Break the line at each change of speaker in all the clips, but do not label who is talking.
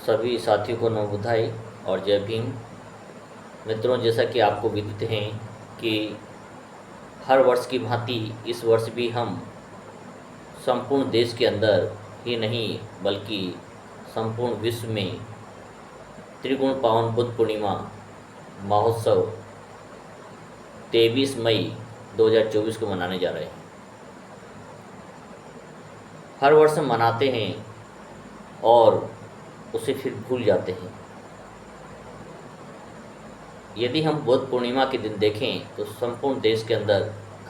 सभी साथियों को नमो बुधाई और जय भीम। मित्रों, जैसा कि आपको विदित हैं कि हर वर्ष की भांति इस वर्ष भी हम संपूर्ण देश के अंदर ही नहीं बल्कि संपूर्ण विश्व में त्रिगुण पावन बुद्ध पूर्णिमा महोत्सव 23 मई 2024 को मनाने जा रहे हैं। हर वर्ष हम मनाते हैं और उसे फिर भूल जाते हैं। यदि हम बुद्ध पूर्णिमा के दिन देखें तो संपूर्ण देश के अंदर,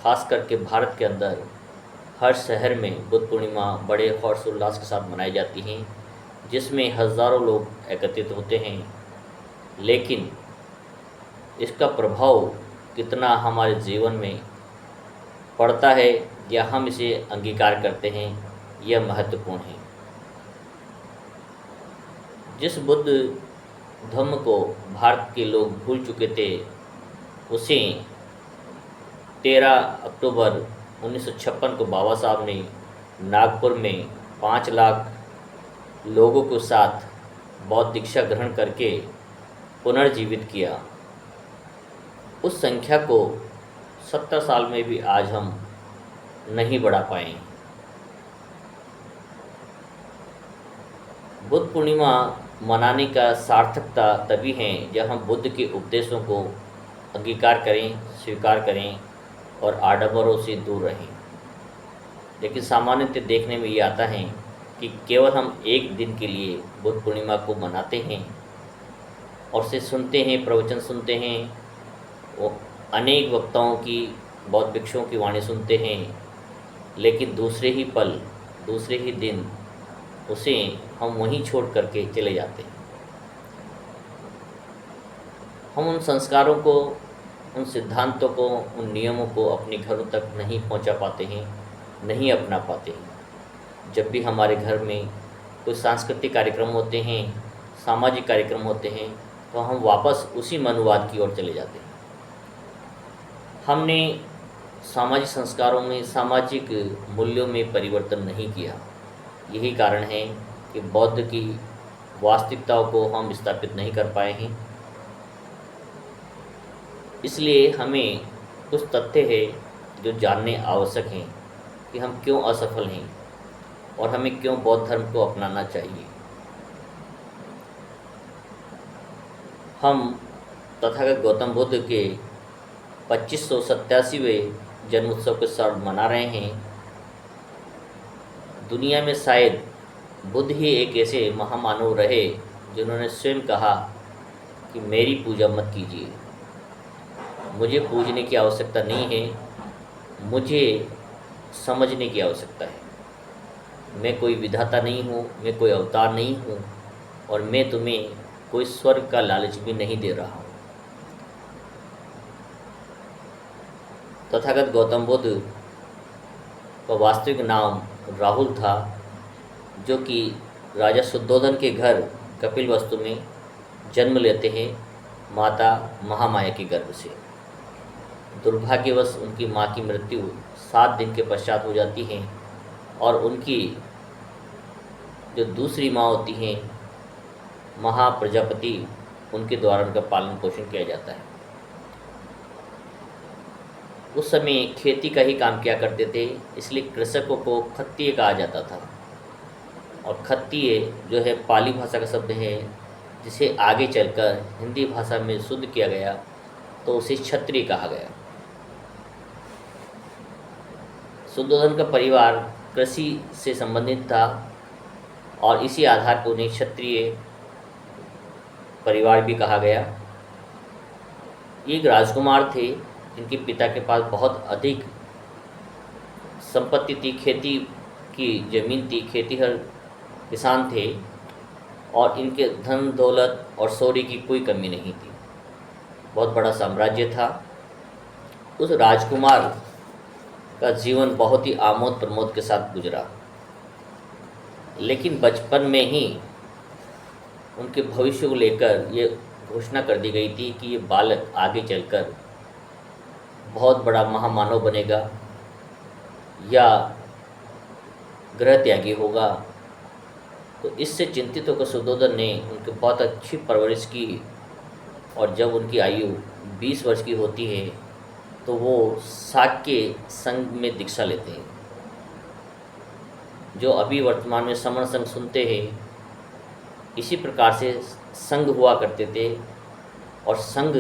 खास करके भारत के अंदर, हर शहर में बुद्ध पूर्णिमा बड़े हर्षोल्लास के साथ मनाई जाती हैं, जिसमें हज़ारों लोग एकत्रित होते हैं। लेकिन इसका प्रभाव कितना हमारे जीवन में पड़ता है या हम इसे अंगीकार करते हैं, यह महत्वपूर्ण है। जिस बुद्ध धम्म को भारत के लोग भूल चुके थे, उसे 13 अक्टूबर 1956 को बाबा साहब ने नागपुर में 5 लाख लोगों के साथ बौद्ध दीक्षा ग्रहण करके पुनर्जीवित किया। उस संख्या को 70 साल में भी आज हम नहीं बढ़ा पाए। बुद्ध पूर्णिमा मनाने का सार्थकता तभी है जब हम बुद्ध के उपदेशों को अंगीकार करें, स्वीकार करें और आडंबरों से दूर रहें। लेकिन सामान्यतः देखने में ये आता है कि केवल हम एक दिन के लिए बुद्ध पूर्णिमा को मनाते हैं और उसे सुनते हैं, प्रवचन सुनते हैं, वो अनेक वक्ताओं की, बौद्ध भिक्षुओं की वाणी सुनते हैं, लेकिन दूसरे ही पल, दूसरे ही दिन उसे हम वहीं छोड़ करके चले जाते हैं। हम उन संस्कारों को, उन सिद्धांतों को, उन नियमों को अपने घरों तक नहीं पहुंचा पाते हैं, नहीं अपना पाते हैं। जब भी हमारे घर में कोई सांस्कृतिक कार्यक्रम होते हैं, सामाजिक कार्यक्रम होते हैं, तो हम वापस उसी मनुवाद की ओर चले जाते हैं। हमने सामाजिक संस्कारों में, सामाजिक मूल्यों में परिवर्तन नहीं किया। यही कारण है कि बौद्ध की वास्तविकताओं को हम स्थापित नहीं कर पाए हैं। इसलिए हमें कुछ तथ्य है जो जानने आवश्यक हैं कि हम क्यों असफल हैं और हमें क्यों बौद्ध धर्म को अपनाना चाहिए। हम तथागत गौतम बुद्ध के 2587वें जन्मोत्सव के साथ मना रहे हैं। दुनिया में शायद बुद्ध ही एक ऐसे महामानव रहे जिन्होंने स्वयं कहा कि मेरी पूजा मत कीजिए, मुझे पूजने की आवश्यकता नहीं है, मुझे समझने की आवश्यकता है। मैं कोई विधाता नहीं हूँ, मैं कोई अवतार नहीं हूँ और मैं तुम्हें कोई स्वर्ग का लालच भी नहीं दे रहा हूँ। तथागत गौतम बुद्ध का वास्तविक नाम राहुल था, जो कि राजा शुद्धोधन के घर कपिलवस्तु में जन्म लेते हैं माता महामाया के गर्भ से। दुर्भाग्यवश उनकी माँ की मृत्यु 7 दिन के पश्चात हो जाती है और उनकी जो दूसरी माँ होती हैं महाप्रजापति, उनके द्वारा उनका पालन पोषण किया जाता है। उस समय खेती का ही काम किया करते थे, इसलिए कृषकों को खत्तीय कहा जाता था। और खत्तीय जो है पाली भाषा का शब्द है, जिसे आगे चलकर हिंदी भाषा में शुद्ध किया गया तो उसे क्षत्रिय कहा गया। शुद्धोधन का परिवार कृषि से संबंधित था और इसी आधार पर उन्हें क्षत्रिय परिवार भी कहा गया। ये एक राजकुमार थे जिनके पिता के पास बहुत अधिक संपत्ति थी, खेती की ज़मीन थी, खेतीहर किसान थे और इनके धन दौलत और शौर्य की कोई कमी नहीं थी। बहुत बड़ा साम्राज्य था। उस राजकुमार का जीवन बहुत ही आमोद प्रमोद के साथ गुजरा, लेकिन बचपन में ही उनके भविष्य को लेकर ये घोषणा कर दी गई थी कि ये बालक आगे चलकर बहुत बड़ा महामानव बनेगा या ग्रह त्यागी होगा तो इससे चिंतित होकर शुद्धोधन ने उनकी बहुत अच्छी परवरिश की, और जब उनकी आयु 20 वर्ष की होती है तो वो शाक्य संघ में दीक्षा लेते हैं। जो अभी वर्तमान में समण संघ सुनते हैं, इसी प्रकार से संघ हुआ करते थे, और संघ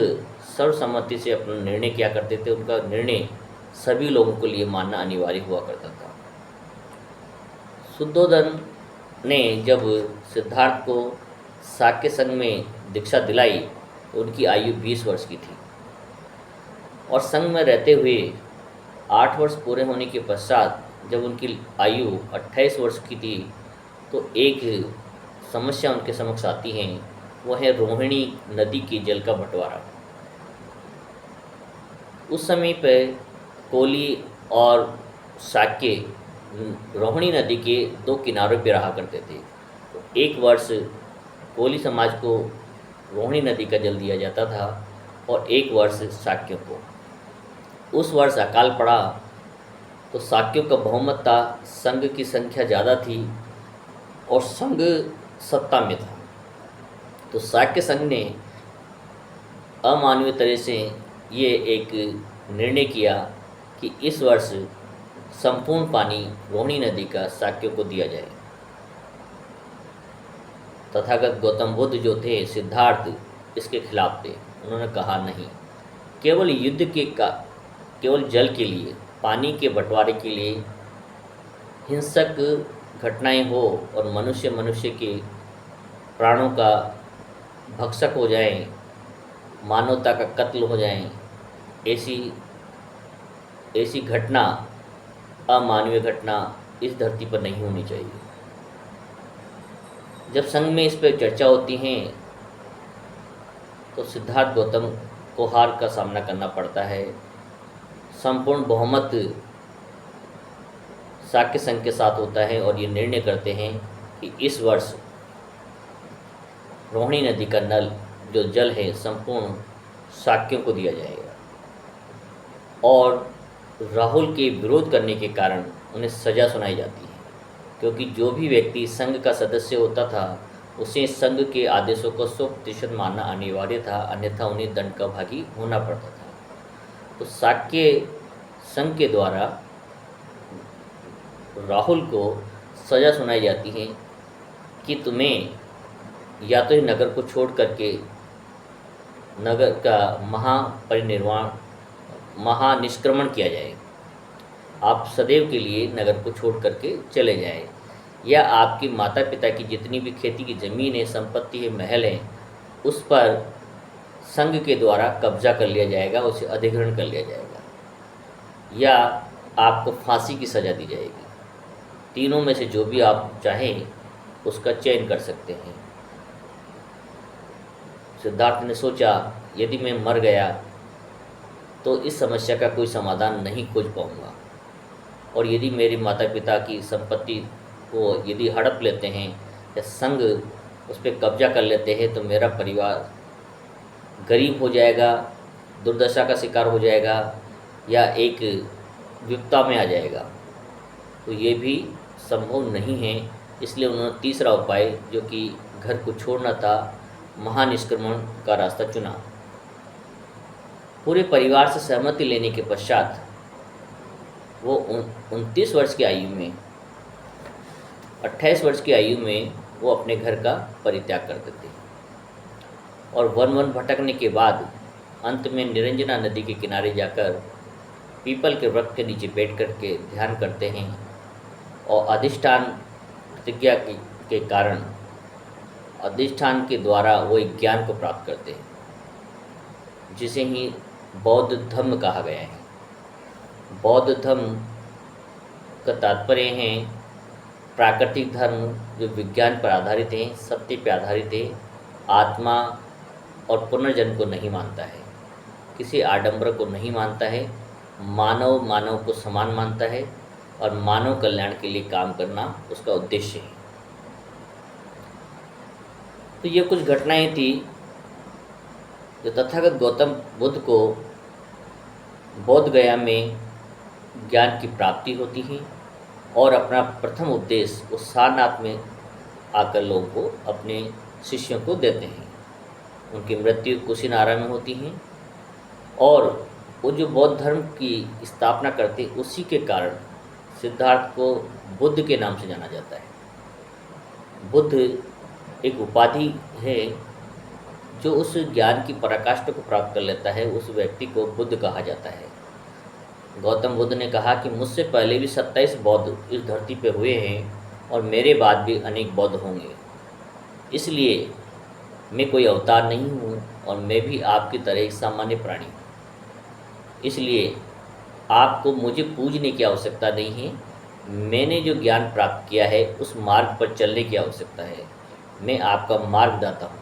सर्वसम्मति से अपना निर्णय किया करते थे। उनका निर्णय सभी लोगों के लिए मानना अनिवार्य हुआ करता था। शुद्धोधन ने जब सिद्धार्थ को शाक्य संघ में दीक्षा दिलाई तो उनकी आयु 20 वर्ष की थी, और संघ में रहते हुए 8 वर्ष पूरे होने के पश्चात जब उनकी आयु 28 वर्ष की थी तो एक समस्या उनके समक्ष आती है, वो है रोहिणी नदी के जल का बंटवारा। उस समय पर कोली और शाक्य रोहिणी नदी के 2 किनारों पर रहा करते थे। तो एक वर्ष कोली समाज को रोहिणी नदी का जल दिया जाता था और एक वर्ष शाक्यों को। उस वर्ष अकाल पड़ा तो शाक्यों का बहुमत था, संघ की संख्या ज़्यादा थी और संघ सत्ता में था। तो शाक्य संघ ने अमानवीय तरह से ये एक निर्णय किया कि इस वर्ष संपूर्ण पानी रोहिणी नदी का शाक्यों को दिया जाए। तथागत गौतम बुद्ध जो थे, सिद्धार्थ इसके खिलाफ थे। उन्होंने कहा नहीं, केवल केवल जल के लिए, पानी के बंटवारे के लिए हिंसक घटनाएं हो और मनुष्य के प्राणों का भक्षक हो जाएं, मानवता का कत्ल हो जाएं, ऐसी घटना, अमानवीय घटना इस धरती पर नहीं होनी चाहिए। जब संघ में इस पर चर्चा होती है तो सिद्धार्थ गौतम को हार का सामना करना पड़ता है। संपूर्ण बहुमत शाक्य संघ के साथ होता है और ये निर्णय करते हैं कि इस वर्ष रोहिणी नदी का नल जो जल है संपूर्ण शाक्यों को दिया जाएगा। और राहुल के विरोध करने के कारण उन्हें सज़ा सुनाई जाती है, क्योंकि जो भी व्यक्ति संघ का सदस्य होता था उसे संघ के आदेशों को 100% मानना अनिवार्य था, अन्यथा उन्हें दंड का भागी होना पड़ता था। तो शाक्य संघ के द्वारा राहुल को सज़ा सुनाई जाती है कि तुम्हें या तो नगर को छोड़ करके नगर का महानिष्क्रमण किया जाए, आप सदैव के लिए नगर को छोड़ करके चले जाएं, या आपके माता पिता की जितनी भी खेती की ज़मीन है, संपत्ति है, महल है, उस पर संघ के द्वारा कब्जा कर लिया जाएगा, उसे अधिग्रहण कर लिया जाएगा, या आपको फांसी की सज़ा दी जाएगी। तीनों में से जो भी आप चाहें उसका चयन कर सकते हैं। सिद्धार्थ ने सोचा, यदि मैं मर गया तो इस समस्या का कोई समाधान नहीं खोज पाऊंगा, और यदि मेरे माता पिता की संपत्ति को यदि हड़प लेते हैं या संघ उस पर कब्जा कर लेते हैं तो मेरा परिवार गरीब हो जाएगा, दुर्दशा का शिकार हो जाएगा, या एक विपदा में आ जाएगा। तो ये भी संभव नहीं है। इसलिए उन्होंने तीसरा उपाय, जो कि घर को छोड़ना था, महानिष्क्रमण का रास्ता चुना। पूरे परिवार से सहमति लेने के पश्चात वो 29 वर्ष की आयु में, 28 वर्ष की आयु में वो अपने घर का परित्याग कर देते और वन भटकने के बाद अंत में निरंजना नदी के किनारे जाकर पीपल के वृक्ष के नीचे बैठ करके ध्यान करते हैं और अधिष्ठान प्रतिज्ञा के कारण, अधिष्ठान के द्वारा वो एक ज्ञान को प्राप्त करते हैं, जिसे ही बौद्ध धर्म कहा गया है। बौद्ध धर्म का तात्पर्य है प्राकृतिक धर्म, जो विज्ञान पर आधारित है, सत्य पर आधारित है, आत्मा और पुनर्जन्म को नहीं मानता है, किसी आडंबर को नहीं मानता है, मानव को समान मानता है और मानव कल्याण के लिए काम करना उसका उद्देश्य है। तो ये कुछ घटनाएं थी जो तथागत गौतम बुद्ध को बोध गया में ज्ञान की प्राप्ति होती है और अपना प्रथम उपदेश उस सारनाथ में आकर लोगों को, अपने शिष्यों को देते हैं। उनकी मृत्यु कुशीनारा में होती हैं और वो जो बौद्ध धर्म की स्थापना करते उसी के कारण सिद्धार्थ को बुद्ध के नाम से जाना जाता है। बुद्ध एक उपाधि है, जो उस ज्ञान की पराकाष्ठा को प्राप्त कर लेता है उस व्यक्ति को बुद्ध कहा जाता है। गौतम बुद्ध ने कहा कि मुझसे पहले भी 27 बौद्ध इस धरती पर हुए हैं और मेरे बाद भी अनेक बौद्ध होंगे, इसलिए मैं कोई अवतार नहीं हूँ और मैं भी आपकी तरह एक सामान्य प्राणी हूँ। इसलिए आपको मुझे पूजने की आवश्यकता नहीं है, मैंने जो ज्ञान प्राप्त किया है उस मार्ग पर चलने की आवश्यकता है। मैं आपका मार्गदाता हूँ,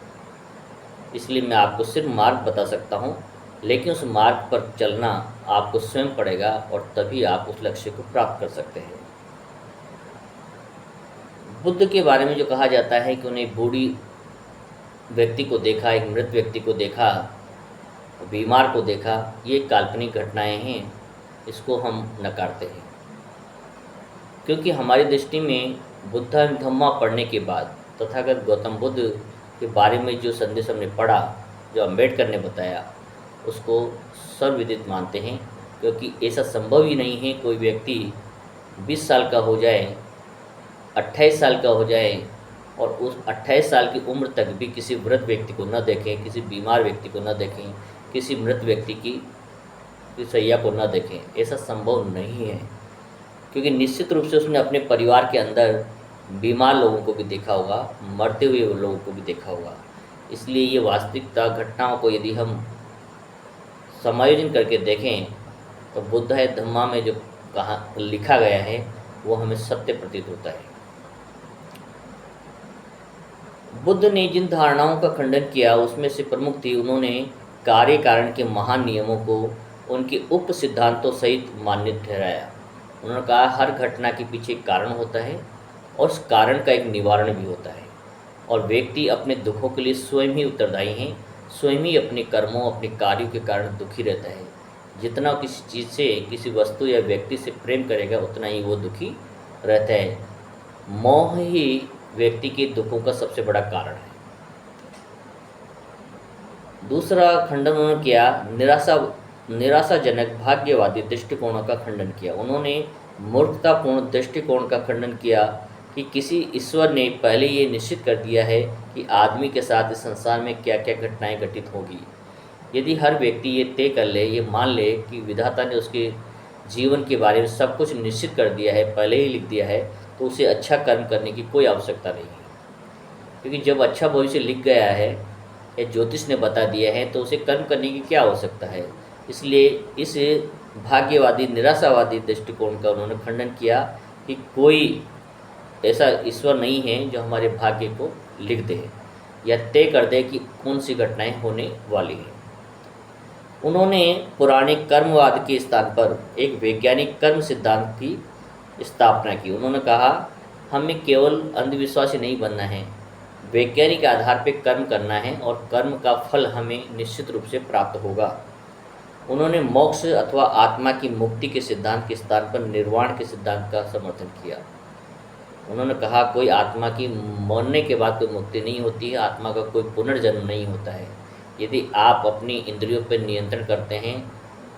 इसलिए मैं आपको सिर्फ मार्ग बता सकता हूँ, लेकिन उस मार्ग पर चलना आपको स्वयं पड़ेगा और तभी आप उस लक्ष्य को प्राप्त कर सकते हैं। बुद्ध के बारे में जो कहा जाता है कि उन्हें बूढ़ी व्यक्ति को देखा, एक मृत व्यक्ति को देखा, बीमार को देखा, ये काल्पनिक घटनाएं हैं, इसको हम नकारते हैं। क्योंकि हमारी दृष्टि में बुद्धा धम्मा पढ़ने के बाद तथागत गौतम बुद्ध के बारे में जो संदेश हमने पढ़ा, जो अम्बेडकर ने बताया, उसको सर्वविदित मानते हैं। क्योंकि ऐसा संभव ही नहीं है कोई व्यक्ति 20 साल का हो जाए, 28 साल का हो जाए और उस 28 साल की उम्र तक भी किसी वृद्ध व्यक्ति को न देखें, किसी बीमार व्यक्ति को न देखें, किसी मृत व्यक्ति की सैया को न देखें। ऐसा संभव नहीं है, क्योंकि निश्चित रूप से उसने अपने परिवार के अंदर बीमार लोगों को भी देखा होगा, मरते हुए लोगों को भी देखा होगा। इसलिए ये वास्तविकता घटनाओं को यदि हम समायोजन करके देखें तो बुद्ध है धम्मा में जो कहा लिखा गया है वो हमें सत्य प्रतीत होता है। बुद्ध ने जिन धारणाओं का खंडन किया उसमें से प्रमुख थी, उन्होंने कार्य कारण के महान नियमों को उनके उप सिद्धांतों सहित मान्य ठहराया। उन्होंने कहा हर घटना के पीछे एक कारण होता है और उस कारण का एक निवारण भी होता है, और व्यक्ति अपने दुखों के लिए स्वयं ही उत्तरदायी हैं, स्वयं ही अपने कर्मों, अपने कार्यों के कारण दुखी रहता है। जितना किसी चीज़ से, किसी वस्तु या व्यक्ति से प्रेम करेगा उतना ही वो दुखी रहता है। मोह ही व्यक्ति के दुखों का सबसे बड़ा कारण है। दूसरा खंडन उन्होंने किया निराशाजनक भाग्यवादी दृष्टिकोणों का खंडन किया। उन्होंने मूर्खतापूर्ण दृष्टिकोण का खंडन किया कि किसी ईश्वर ने पहले ये निश्चित कर दिया है कि आदमी के साथ इस संसार में क्या क्या घटनाएं घटित होगी। यदि हर व्यक्ति ये तय कर ले, ये मान ले कि विधाता ने उसके जीवन के बारे में सब कुछ निश्चित कर दिया है, पहले ही लिख दिया है, तो उसे अच्छा कर्म करने की कोई आवश्यकता नहीं है। क्योंकि जब अच्छा भविष्य लिख गया है या ज्योतिष ने बता दिया है तो उसे कर्म करने की क्या आवश्यकता है। इसलिए इस भाग्यवादी निराशावादी दृष्टिकोण का उन्होंने खंडन किया कि कोई ऐसा ईश्वर नहीं है जो हमारे भाग्य को लिख दे या तय कर दे कि कौन सी घटनाएं होने वाली हैं। उन्होंने पुराने कर्मवाद के स्थान पर एक वैज्ञानिक कर्म सिद्धांत की स्थापना की। उन्होंने कहा हमें केवल अंधविश्वासी नहीं बनना है, वैज्ञानिक आधार पर कर्म करना है और कर्म का फल हमें निश्चित रूप से प्राप्त होगा। उन्होंने मोक्ष अथवा आत्मा की मुक्ति के सिद्धांत के स्थान पर निर्वाण के सिद्धांत का समर्थन किया। उन्होंने कहा कोई आत्मा की मरने के बाद कोई मुक्ति नहीं होती है, आत्मा का कोई पुनर्जन्म नहीं होता है। यदि आप अपनी इंद्रियों पर नियंत्रण करते हैं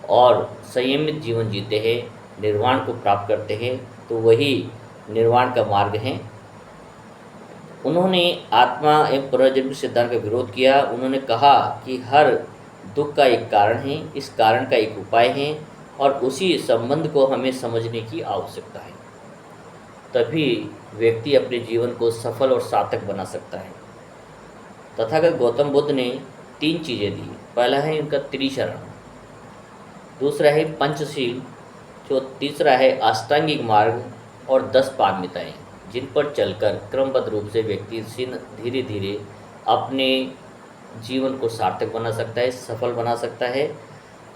और संयमित जीवन जीते हैं, निर्वाण को प्राप्त करते हैं, तो वही निर्वाण का मार्ग है। उन्होंने आत्मा एवं पुनर्जन्म सिद्धांत का विरोध किया। उन्होंने कहा कि हर दुख का एक कारण है, इस कारण का एक उपाय है और उसी संबंध को हमें समझने की आवश्यकता है, तभी व्यक्ति अपने जीवन को सफल और सार्थक बना सकता है। तथागत गौतम बुद्ध ने 3 चीज़ें दी। पहला है उनका त्रिशरण, दूसरा है पंचशील, जो तीसरा है अष्टांगिक मार्ग और 10 पारमिताएँ, जिन पर चलकर क्रमबद्ध रूप से व्यक्ति धीरे धीरे अपने जीवन को सार्थक बना सकता है, सफल बना सकता है।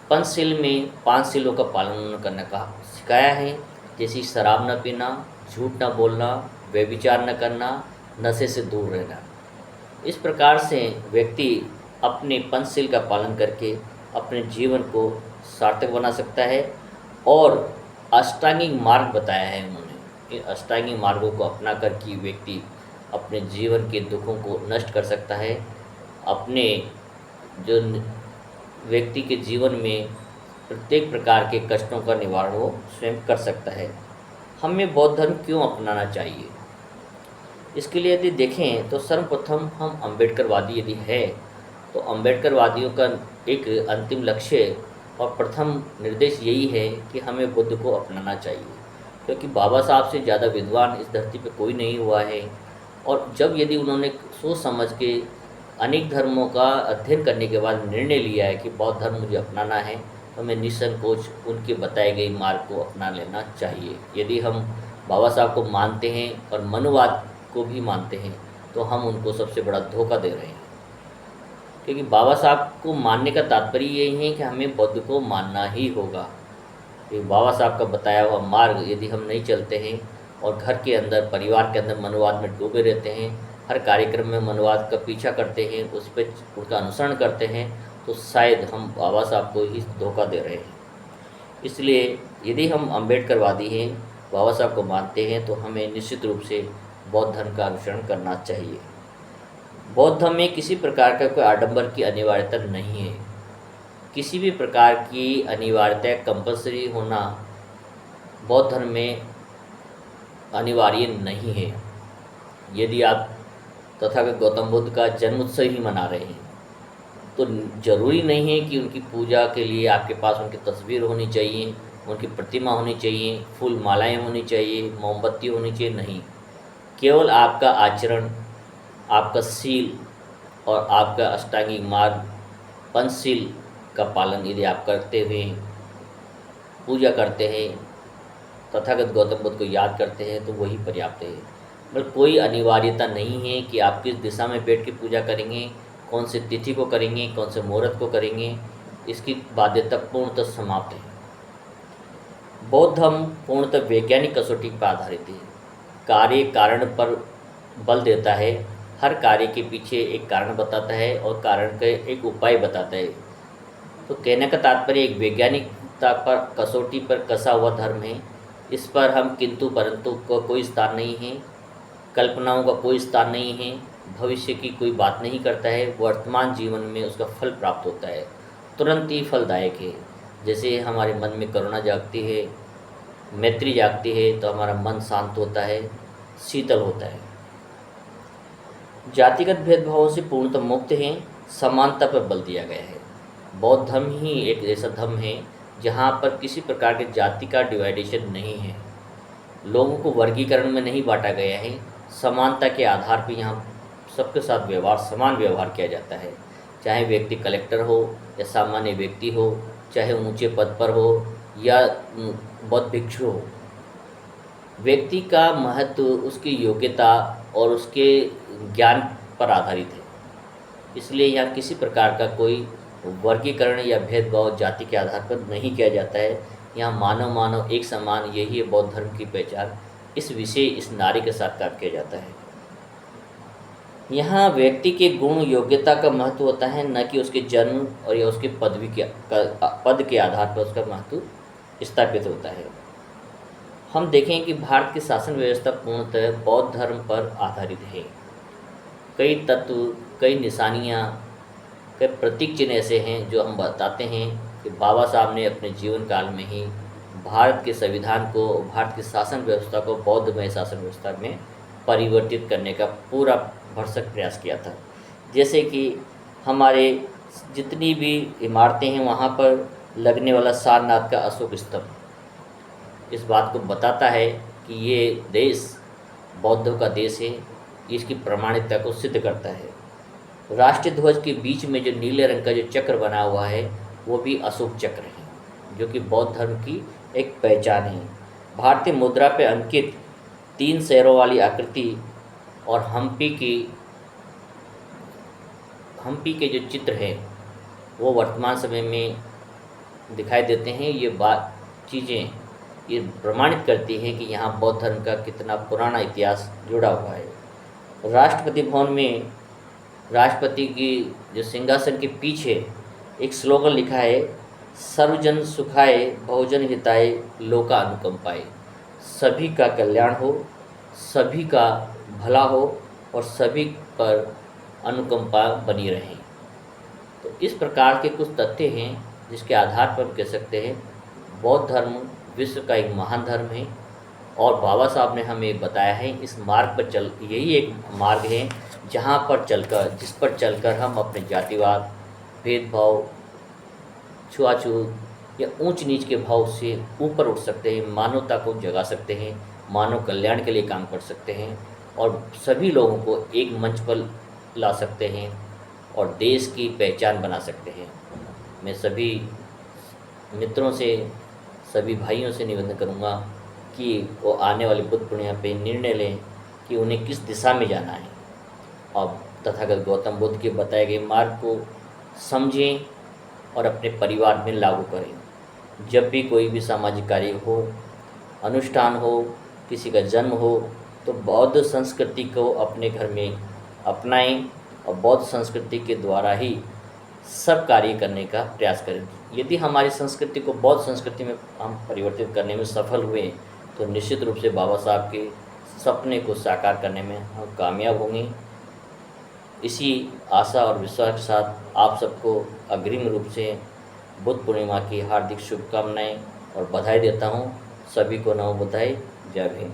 पंचशील में 5 शीलों का पालन करने का सिखाया है, जैसे शराब न पीना, झूठ न बोलना, व्यभिचार न करना, नशे से दूर रहना। इस प्रकार से व्यक्ति अपने पंचशील का पालन करके अपने जीवन को सार्थक बना सकता है। और अष्टांगिक मार्ग बताया है उन्होंने कि अष्टांगिक मार्गों को अपना कर कि व्यक्ति अपने जीवन के दुखों को नष्ट कर सकता है, अपने जो व्यक्ति के जीवन में प्रत्येक प्रकार के कष्टों का निवारण वो स्वयं कर सकता है। हमें बौद्ध धर्म क्यों अपनाना चाहिए? इसके लिए यदि देखें तो सर्वप्रथम हम अम्बेडकरवादी यदि है तो अम्बेडकरवादियों का एक अंतिम लक्ष्य और प्रथम निर्देश यही है कि हमें बुद्ध को अपनाना चाहिए, क्योंकि बाबा साहब से ज़्यादा विद्वान इस धरती पर कोई नहीं हुआ है। और जब यदि उन्होंने सोच समझ के अनेक धर्मों का अध्ययन करने के बाद निर्णय लिया है कि बौद्ध धर्म मुझे अपनाना है, तो हमें निसंकोच उनके बताए गए मार्ग को अपना लेना चाहिए। यदि हम बाबा साहब को मानते हैं और मनुवाद को भी मानते हैं तो हम उनको सबसे बड़ा धोखा दे रहे हैं, क्योंकि बाबा साहब को मानने का तात्पर्य यही है कि हमें बुद्ध को मानना ही होगा। कि बाबा साहब का बताया हुआ मार्ग यदि हम नहीं चलते हैं और घर के अंदर परिवार के अंदर मनोवाद में डूबे रहते हैं, हर कार्यक्रम में मनोवाद का पीछा करते हैं, उस पर उसका अनुसरण करते हैं, तो शायद हम बाबा साहब को ही धोखा दे रहे हैं। इसलिए यदि हम अम्बेडकरवादी हैं, बाबा साहब को मानते हैं, तो हमें निश्चित रूप से बौद्ध धर्म का अनुसरण करना चाहिए। बौद्ध धर्म में किसी प्रकार का कोई आडंबर की अनिवार्यता नहीं है। किसी भी प्रकार की अनिवार्यता कंपल्सरी होना बौद्ध धर्म में अनिवार्य नहीं है। यदि आप तथागत गौतम बुद्ध का जन्मोत्सव ही मना रहे हैं तो ज़रूरी नहीं है कि उनकी पूजा के लिए आपके पास उनकी तस्वीर होनी चाहिए, उनकी प्रतिमा होनी चाहिए, फूल मालाएँ होनी चाहिए, मोमबत्ती होनी चाहिए। नहीं, केवल आपका आचरण, आपका सील और आपका अष्टांगिक मार्ग पंचशील का पालन यदि आप करते हुए पूजा करते हैं, तथागत गौतम बुद्ध को याद करते हैं, तो वही पर्याप्त है। मतलब कोई अनिवार्यता नहीं है कि आप किस दिशा में बैठ के पूजा करेंगे, कौन से तिथि को करेंगे, कौन से मुहूर्त को करेंगे, इसकी बाध्यता पूर्णतः समाप्त है। बौद्ध धर्म पूर्णतः वैज्ञानिक कसौटी पर आधारित है। कार्य कारण पर बल देता है, हर कार्य के पीछे एक कारण बताता है और कारण का एक उपाय बताता है। तो कहने का तात्पर्य एक वैज्ञानिकता पर कसौटी पर कसा हुआ धर्म है। इस पर हम किंतु परंतु का कोई स्थान नहीं है, कल्पनाओं का कोई स्थान नहीं है, भविष्य की कोई बात नहीं करता है। वर्तमान जीवन में उसका फल प्राप्त होता है, तुरंत ही फलदायक है। जैसे हमारे मन में करुणा जागती है, मैत्री जागती है, तो हमारा मन शांत होता है, शीतल होता है। जातिगत भेदभावों से पूर्णतः मुक्त हैं, समानता पर बल दिया गया है। बौद्ध धर्म ही एक ऐसा धर्म है जहाँ पर किसी प्रकार के जाति का डिवाइडेशन नहीं है, लोगों को वर्गीकरण में नहीं बांटा गया है। समानता के आधार पर यहाँ सबके साथ व्यवहार, समान व्यवहार किया जाता है। चाहे व्यक्ति कलेक्टर हो या सामान्य व्यक्ति हो, चाहे ऊंचे पद पर हो या बौद्ध भिक्षु हो, व्यक्ति का महत्व उसकी योग्यता और उसके ज्ञान पर आधारित है। इसलिए यहाँ किसी प्रकार का कोई वर्गीकरण या भेदभाव जाति के आधार पर नहीं किया जाता है। यहाँ मानव मानव एक समान, यही है बौद्ध धर्म की पहचान। इस विषय इस नारी के साथ काम किया जाता है। यहाँ व्यक्ति के गुण योग्यता का महत्व होता है, न कि उसके जन्म और या उसके पद के आधार पर उसका महत्व स्थापित होता है। हम देखें कि भारत की शासन व्यवस्था पूर्णतः बौद्ध धर्म पर आधारित है। कई तत्व, कई निशानियाँ, कई प्रतीक चिन्ह ऐसे हैं जो हम बताते हैं कि बाबा साहब ने अपने जीवन काल में ही भारत के संविधान को, भारत की शासन व्यवस्था को बौद्धमय शासन व्यवस्था में परिवर्तित करने का पूरा भरसक प्रयास किया था। जैसे कि हमारे जितनी भी इमारतें हैं वहाँ पर लगने वाला सारनाथ का अशोक स्तंभ इस बात को बताता है कि ये देश बौद्धों का देश है, इसकी प्रामाणिकता को सिद्ध करता है। राष्ट्रीय ध्वज के बीच में जो नीले रंग का जो चक्र बना हुआ है वो भी अशोक चक्र है, जो कि बौद्ध धर्म की एक पहचान है। भारतीय मुद्रा पे अंकित 3 शहरों वाली आकृति और हम्पी के जो चित्र हैं वो वर्तमान समय में दिखाई देते हैं। ये चीज़ें ये प्रमाणित करती हैं कि यहाँ बौद्ध धर्म का कितना पुराना इतिहास जुड़ा हुआ है। राष्ट्रपति भवन में राष्ट्रपति की जो सिंहासन के पीछे एक स्लोगन लिखा है, सर्वजन सुखाय बहुजन हिताय लोका अनुकंपाय। सभी का कल्याण हो, सभी का भला हो और सभी पर अनुकंपा बनी रहे। तो इस प्रकार के कुछ तथ्य हैं जिसके आधार पर हम कह सकते हैं बौद्ध धर्म विश्व का एक महान धर्म है। और बाबा साहब ने हमें बताया है इस मार्ग पर चल, यही एक मार्ग है जहाँ पर चलकर, जिस पर चलकर हम अपने जातिवाद, भेदभाव, छुआछूत या ऊंच नीच के भाव से ऊपर उठ सकते हैं, मानवता को जगा सकते हैं, मानव कल्याण के लिए काम कर सकते हैं और सभी लोगों को एक मंच पर ला सकते हैं और देश की पहचान बना सकते हैं। मैं सभी मित्रों से, सभी भाइयों से निवेदन करूंगा कि वो आने वाली बुद्ध पूर्णिमा पे निर्णय लें कि उन्हें किस दिशा में जाना है और तथागत गौतम बुद्ध के बताए गए मार्ग को समझें और अपने परिवार में लागू करें। जब भी कोई भी सामाजिक कार्य हो, अनुष्ठान हो, किसी का जन्म हो, तो बौद्ध संस्कृति को अपने घर में अपनाएं और बौद्ध संस्कृति के द्वारा ही सब कार्य करने का प्रयास करें। यदि हमारी संस्कृति को बौद्ध संस्कृति में हम परिवर्तित करने में सफल हुए तो निश्चित रूप से बाबा साहब के सपने को साकार करने में हम कामयाब होंगे। इसी आशा और विश्वास के साथ आप सबको अग्रिम रूप से बुद्ध पूर्णिमा की हार्दिक शुभकामनाएं और बधाई देता हूं। सभी को नव बधाई। जय भीम।